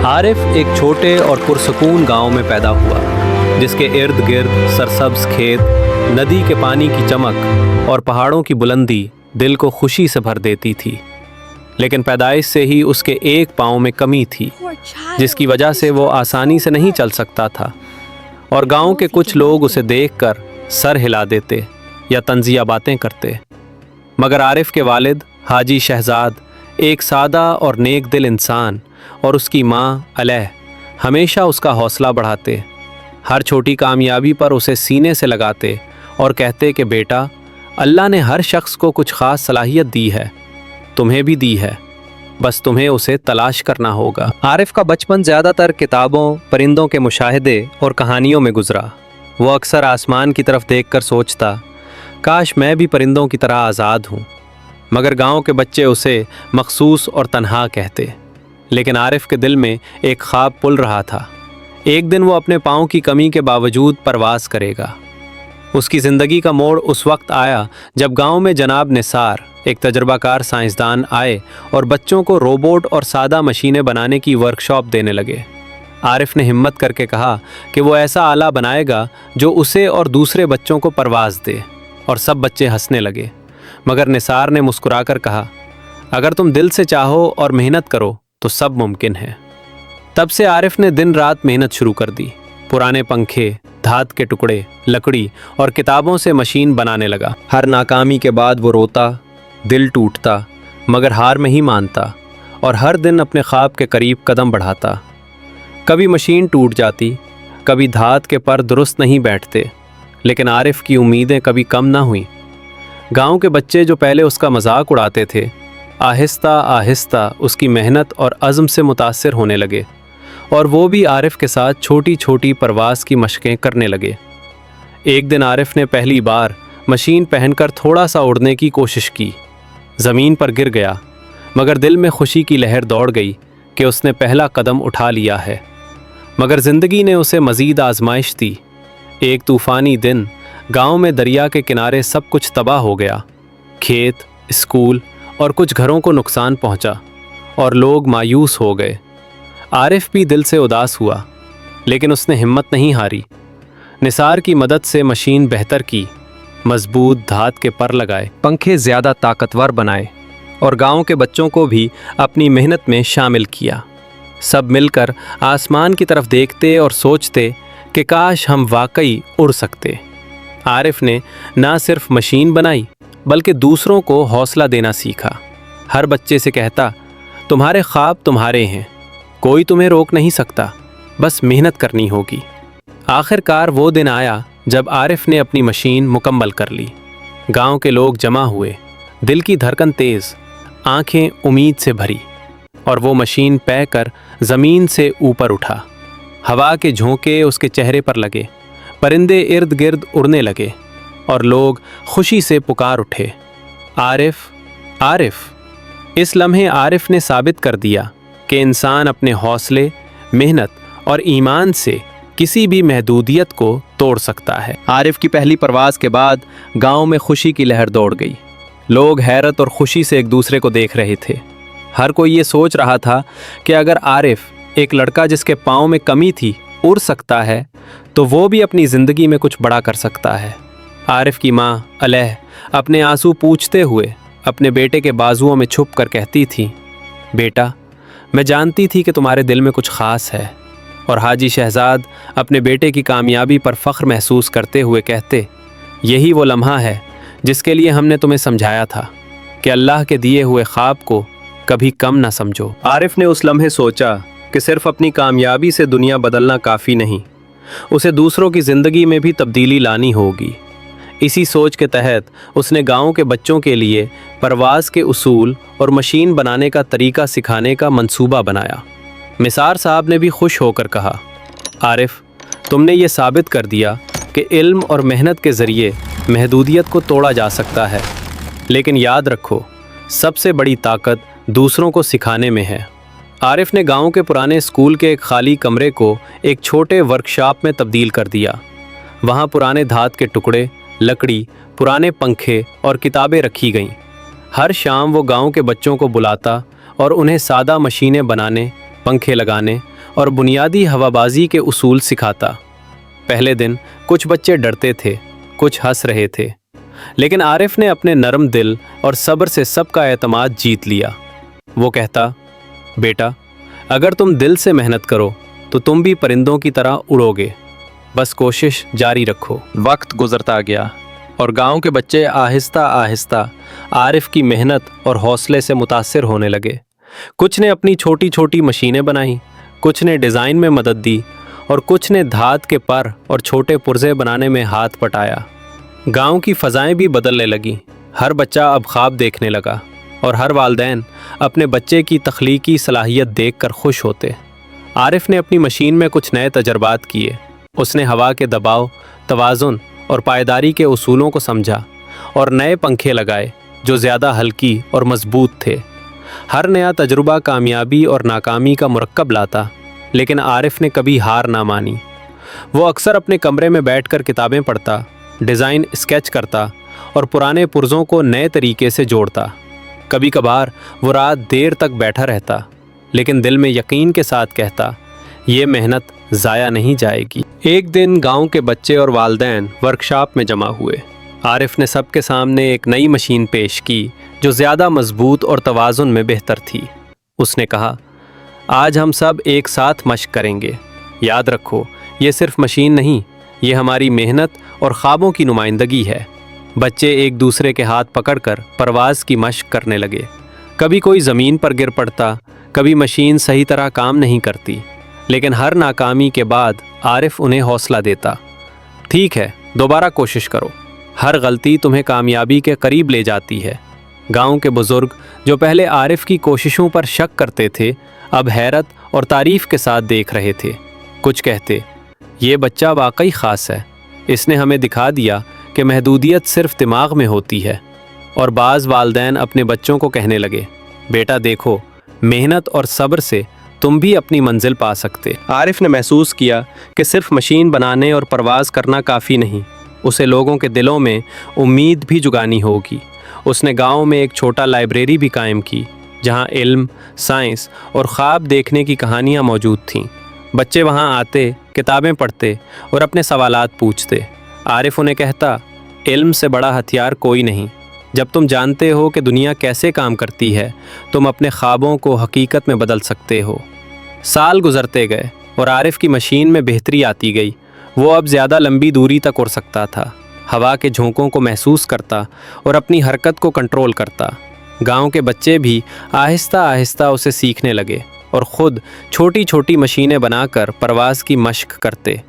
आरिफ एक छोटे और पुरसकून गांव में पैदा हुआ, जिसके इर्द गिर्द सरसब्ज खेत, नदी के पानी की चमक और पहाड़ों की बुलंदी दिल को खुशी से भर देती थी। लेकिन पैदाइश से ही उसके एक पाँव में कमी थी, जिसकी वजह से वो आसानी से नहीं चल सकता था, और गांव के कुछ लोग उसे देखकर सर हिला देते या तंजिया बातें करते। मगर आरिफ के वालिद हाजी शहजाद एक सादा और नेक दिल इंसान और उसकी माँ अलह हमेशा उसका हौसला बढ़ाते, हर छोटी कामयाबी पर उसे सीने से लगाते और कहते कि बेटा, अल्लाह ने हर शख्स को कुछ ख़ास सलाहियत दी है, तुम्हें भी दी है, बस तुम्हें उसे तलाश करना होगा। आरिफ का बचपन ज़्यादातर किताबों, परिंदों के मुशाहिदे और कहानियों में गुजरा। वो अक्सर आसमान की तरफ देखकर सोचता, काश मैं भी परिंदों की तरह आज़ाद हूँ। मगर गांव के बच्चे उसे मखसूस और तन्हा कहते। लेकिन आरिफ के दिल में एक ख्वाब पुल रहा था, एक दिन वो अपने पाँव की कमी के बावजूद परवास करेगा। उसकी ज़िंदगी का मोड़ उस वक्त आया जब गांव में जनाब निसार, एक तजर्बाकार साइंसदान आए और बच्चों को रोबोट और सादा मशीनें बनाने की वर्कशॉप देने लगे। आरिफ ने हिम्मत करके कहा कि वो ऐसा आला बनाएगा जो उसे और दूसरे बच्चों को परवाज़ दे, और सब बच्चे हंसने लगे। मगर निसार ने मुस्कुराकर कहा, अगर तुम दिल से चाहो और मेहनत करो तो सब मुमकिन है। तब से आरिफ ने दिन रात मेहनत शुरू कर दी। पुराने पंखे, धात के टुकड़े, लकड़ी और किताबों से मशीन बनाने लगा। हर नाकामी के बाद वो रोता, दिल टूटता, मगर हार में ही मानता और हर दिन अपने ख्वाब के करीब कदम बढ़ाता। कभी मशीन टूट जाती, कभी धात के पर दुरुस्त नहीं बैठते, लेकिन आरिफ की उम्मीदें कभी कम ना हुई। गांव के बच्चे जो पहले उसका मजाक उड़ाते थे, आहिस्ता आहिस्ता उसकी मेहनत और अज़्म से मुतासिर होने लगे, और वो भी आरिफ के साथ छोटी छोटी परवाज़ की मशक़ें करने लगे। एक दिन आरिफ ने पहली बार मशीन पहनकर थोड़ा सा उड़ने की कोशिश की। ज़मीन पर गिर गया, मगर दिल में खुशी की लहर दौड़ गई कि उसने पहला कदम उठा लिया है। मगर ज़िंदगी ने उसे मज़ीद आजमाइश दी। एक तूफ़ानी दिन गांव में दरिया के किनारे सब कुछ तबाह हो गया। खेत, स्कूल और कुछ घरों को नुकसान पहुंचा और लोग मायूस हो गए। आरिफ भी दिल से उदास हुआ, लेकिन उसने हिम्मत नहीं हारी। निसार की मदद से मशीन बेहतर की, मजबूत धात के पर लगाए, पंखे ज़्यादा ताकतवर बनाए और गांव के बच्चों को भी अपनी मेहनत में शामिल किया। सब मिलकर आसमान की तरफ देखते और सोचते कि काश हम वाकई उड़ सकते। आरिफ ने ना सिर्फ मशीन बनाई, बल्कि दूसरों को हौसला देना सीखा। हर बच्चे से कहता, तुम्हारे ख्वाब तुम्हारे हैं, कोई तुम्हें रोक नहीं सकता, बस मेहनत करनी होगी। आखिरकार वो दिन आया जब आरिफ ने अपनी मशीन मुकम्मल कर ली। गांव के लोग जमा हुए, दिल की धड़कन तेज़, आंखें उम्मीद से भरी, और वो मशीन पै कर ज़मीन से ऊपर उठा। हवा के झोंके उसके चेहरे पर लगे, परिंदे इर्द गिर्द उड़ने लगे और लोग खुशी से पुकार उठे, आरिफ, आरिफ। इस लम्हे आरिफ ने साबित कर दिया कि इंसान अपने हौसले, मेहनत और ईमान से किसी भी महदूदियत को तोड़ सकता है। आरिफ की पहली परवाज़ के बाद गांव में खुशी की लहर दौड़ गई। लोग हैरत और खुशी से एक दूसरे को देख रहे थे। हर कोई ये सोच रहा था कि अगर आरिफ, एक लड़का जिसके पाँव में कमी थी, उड़ सकता है, तो वो भी अपनी ज़िंदगी में कुछ बड़ा कर सकता है। आरिफ की माँ अलह अपने आंसू पूंछते हुए अपने बेटे के बाजुओं में छुप कर कहती थी, बेटा, मैं जानती थी कि तुम्हारे दिल में कुछ ख़ास है। और हाजी शहजाद अपने बेटे की कामयाबी पर फ़ख्र महसूस करते हुए कहते, यही वो लम्हा है जिसके लिए हमने तुम्हें समझाया था कि अल्लाह के दिए हुए ख्वाब को कभी कम ना समझो। आरिफ ने उस लम्हे सोचा कि सिर्फ अपनी कामयाबी से दुनिया बदलना काफ़ी नहीं, उसे दूसरों की ज़िंदगी में भी तब्दीली लानी होगी। इसी सोच के तहत उसने गांव के बच्चों के लिए परवाज़ के उसूल और मशीन बनाने का तरीका सिखाने का मंसूबा बनाया। निसार साहब ने भी खुश होकर कहा, आरिफ, तुमने ये साबित कर दिया कि इल्म और मेहनत के ज़रिए महदूदियत को तोड़ा जा सकता है, लेकिन याद रखो, सबसे बड़ी ताकत दूसरों को सिखाने में है। आरिफ ने गांव के पुराने स्कूल के एक खाली कमरे को एक छोटे वर्कशॉप में तब्दील कर दिया। वहाँ पुराने धात के टुकड़े, लकड़ी, पुराने पंखे और किताबें रखी गईं। हर शाम वो गांव के बच्चों को बुलाता और उन्हें सादा मशीनें बनाने, पंखे लगाने और बुनियादी हवाबाजी के उसूल सिखाता। पहले दिन कुछ बच्चे डरते थे, कुछ हंस रहे थे, लेकिन आरिफ ने अपने नरम दिल और सब्र से सबका एतमाद जीत लिया। वो कहता, बेटा, अगर तुम दिल से मेहनत करो तो तुम भी परिंदों की तरह उड़ोगे, बस कोशिश जारी रखो। वक्त गुजरता गया और गांव के बच्चे आहिस्ता आहिस्ता आरिफ की मेहनत और हौसले से मुतासिर होने लगे। कुछ ने अपनी छोटी छोटी मशीनें बनाई, कुछ ने डिज़ाइन में मदद दी और कुछ ने धात के पर और छोटे पुर्जे बनाने में हाथ बटाया। गांव की फ़ज़ाएं भी बदलने लगीं। हर बच्चा अब ख्वाब देखने लगा और हर वालिदैन अपने बच्चे की तख्लीकी सलाहियत देखकर खुश होते। आरिफ ने अपनी मशीन में कुछ नए तजर्बात किए। उसने हवा के दबाव, तवाज़ुन और पायदारी के उसूलों को समझा और नए पंखे लगाए जो ज़्यादा हल्की और मजबूत थे। हर नया तजुर्बा कामयाबी और नाकामी का मुरक्कब लाता, लेकिन आरिफ ने कभी हार ना मानी। वो अक्सर अपने कमरे में बैठकर किताबें पढ़ता, डिज़ाइन स्केच करता और पुराने पुर्ज़ों को नए तरीके से जोड़ता। कभी कभार वो रात देर तक बैठा रहता, लेकिन दिल में यकीन के साथ कहता, ये मेहनत ज़ाया नहीं जाएगी। एक दिन गांव के बच्चे और वालिदैन वर्कशॉप में जमा हुए। आरिफ ने सबके सामने एक नई मशीन पेश की जो ज़्यादा मजबूत और तवाज़ुन में बेहतर थी। उसने कहा, आज हम सब एक साथ मशक करेंगे। याद रखो, ये सिर्फ मशीन नहीं, ये हमारी मेहनत और ख्वाबों की नुमाइंदगी है। बच्चे एक दूसरे के हाथ पकड़कर परवाज़ की मशक करने लगे। कभी कोई ज़मीन पर गिर पड़ता, कभी मशीन सही तरह काम नहीं करती, लेकिन हर नाकामी के बाद आरिफ उन्हें हौसला देता। ठीक है, दोबारा कोशिश करो, हर गलती तुम्हें कामयाबी के करीब ले जाती है। गांव के बुज़ुर्ग जो पहले आरिफ की कोशिशों पर शक करते थे, अब हैरत और तारीफ़ के साथ देख रहे थे। कुछ कहते, ये बच्चा वाकई ख़ास है, इसने हमें दिखा दिया कि महदूदियत सिर्फ दिमाग में होती है। और बाज़ वालिदैन अपने बच्चों को कहने लगे, बेटा देखो, मेहनत और सब्र से तुम भी अपनी मंजिल पा सकते। आरिफ ने महसूस किया कि सिर्फ मशीन बनाने और परवाज़ करना काफ़ी नहीं, उसे लोगों के दिलों में उम्मीद भी जुगानी होगी। उसने गांव में एक छोटा लाइब्रेरी भी कायम की, जहां इल्म, साइंस और ख्वाब देखने की कहानियां मौजूद थीं। बच्चे वहां आते, किताबें पढ़ते और अपने सवालात पूछते। आरिफ उन्हें कहता, इल्म से बड़ा हथियार कोई नहीं। जब तुम जानते हो कि दुनिया कैसे काम करती है, तुम अपने ख्वाबों को हकीकत में बदल सकते हो। साल गुजरते गए और आरिफ की मशीन में बेहतरी आती गई। वो अब ज़्यादा लंबी दूरी तक उड़ सकता था, हवा के झोंकों को महसूस करता और अपनी हरकत को कंट्रोल करता। गांव के बच्चे भी आहिस्ता आहिस्ता उसे सीखने लगे और ख़ुद छोटी छोटी मशीनें बनाकर परवाज़ की मशक करते।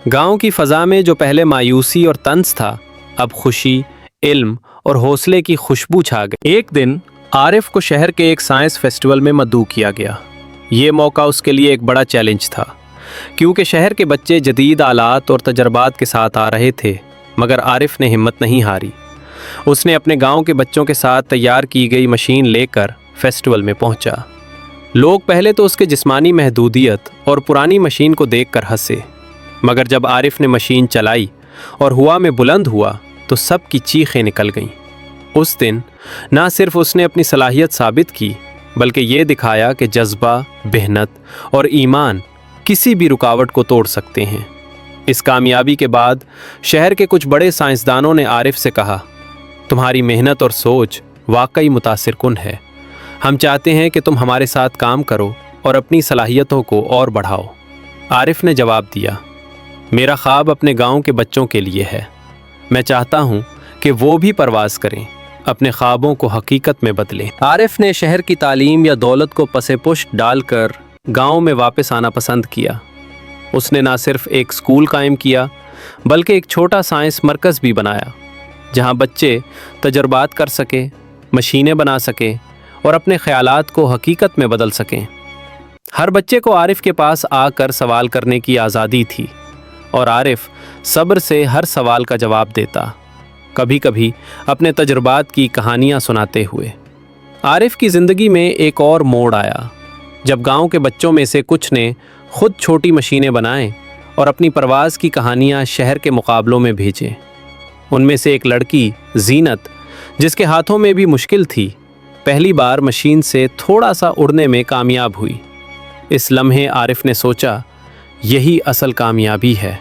गांव की फ़ज़ा में जो पहले मायूसी और तंज था, अब खुशी, इल्म और हौसले की खुशबू छा गई। एक दिन आरिफ को शहर के एक साइंस फेस्टिवल में मदऊ किया गया। ये मौका उसके लिए एक बड़ा चैलेंज था, क्योंकि शहर के बच्चे जदीद आलात और तजर्बात के साथ आ रहे थे। मगर आरिफ ने हिम्मत नहीं हारी। उसने अपने गांव के बच्चों के साथ तैयार की गई मशीन लेकर फेस्टिवल में पहुंचा। लोग पहले तो उसके जिस्मानी महदूदियत और पुरानी मशीन को देखकर हंसे, मगर जब आरिफ ने मशीन चलाई और हवा में बुलंद हुआ तो सबकी चीखें निकल गईं। उस दिन ना सिर्फ उसने अपनी सलाहियत साबित की, बल्कि ये दिखाया कि जज्बा, मेहनत और ईमान किसी भी रुकावट को तोड़ सकते हैं। इस कामयाबी के बाद शहर के कुछ बड़े साइंसदानों ने आरिफ से कहा, तुम्हारी मेहनत और सोच वाकई मुतासिर कुन है। हम चाहते हैं कि तुम हमारे साथ काम करो और अपनी सलाहियतों को और बढ़ाओ। आरिफ ने जवाब दिया, मेरा ख्वाब अपने गांव के बच्चों के लिए है। मैं चाहता हूँ कि वो भी परवाज़ करें, अपने ख्वाबों को हकीकत में बदलें। आरिफ ने शहर की तालीम या दौलत को पसे पुष्ट डालकर गांव में वापस आना पसंद किया। उसने ना सिर्फ एक स्कूल कायम किया, बल्कि एक छोटा साइंस मरकज़ भी बनाया, जहां बच्चे तजर्बात कर सकें, मशीनें बना सकें और अपने ख्यालात को हकीकत में बदल सकें। हर बच्चे को आरिफ के पास आकर सवाल करने की आज़ादी थी और आरिफ सब्र से हर सवाल का जवाब देता, कभी कभी अपने तजुर्बात की कहानियाँ सुनाते हुए। आरिफ की ज़िंदगी में एक और मोड़ आया जब गांव के बच्चों में से कुछ ने खुद छोटी मशीनें बनाएं और अपनी परवाज़ की कहानियाँ शहर के मुकाबलों में भेजें। उनमें से एक लड़की जीनत, जिसके हाथों में भी मुश्किल थी, पहली बार मशीन से थोड़ा सा उड़ने में कामयाब हुई। इस लम्हे आरिफ ने सोचा, यही असल कामयाबी है,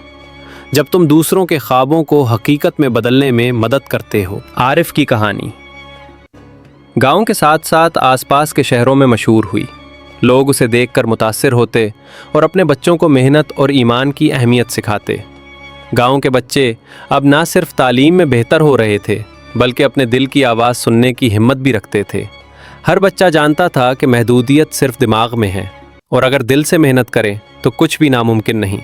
जब तुम दूसरों के ख्वाबों को हकीकत में बदलने में मदद करते हो। आरिफ की कहानी गांव के साथ साथ आसपास के शहरों में मशहूर हुई। लोग उसे देखकर मुतासिर होते और अपने बच्चों को मेहनत और ईमान की अहमियत सिखाते। गांव के बच्चे अब ना सिर्फ तालीम में बेहतर हो रहे थे, बल्कि अपने दिल की आवाज़ सुनने की हिम्मत भी रखते थे। हर बच्चा जानता था कि महदूदियत सिर्फ दिमाग में है, और अगर दिल से मेहनत करें तो कुछ भी नामुमकिन नहीं।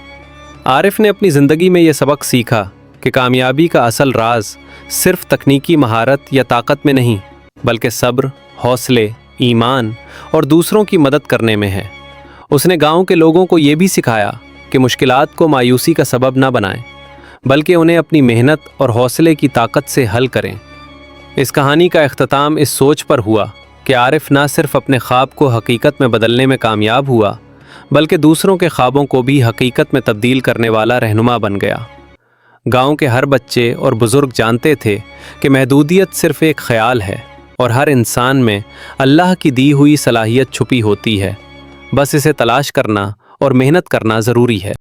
आरिफ ने अपनी ज़िंदगी में यह सबक सीखा कि कामयाबी का असल राज सिर्फ तकनीकी महारत या ताकत में नहीं, बल्कि सब्र, हौसले, ईमान और दूसरों की मदद करने में है। उसने गांव के लोगों को ये भी सिखाया कि मुश्किलात को मायूसी का सबब ना बनाएं, बल्कि उन्हें अपनी मेहनत और हौसले की ताकत से हल करें। इस कहानी का इख्तिताम इस सोच पर हुआ कि आरिफ ना सिर्फ अपने ख्वाब को हकीकत में बदलने में कामयाब हुआ, बल्कि दूसरों के ख्वाबों को भी हकीकत में तब्दील करने वाला रहनुमा बन गया। गांव के हर बच्चे और बुज़ुर्ग जानते थे कि महदूदियत सिर्फ एक ख्याल है और हर इंसान में अल्लाह की दी हुई सलाहियत छुपी होती है। बस इसे तलाश करना और मेहनत करना ज़रूरी है।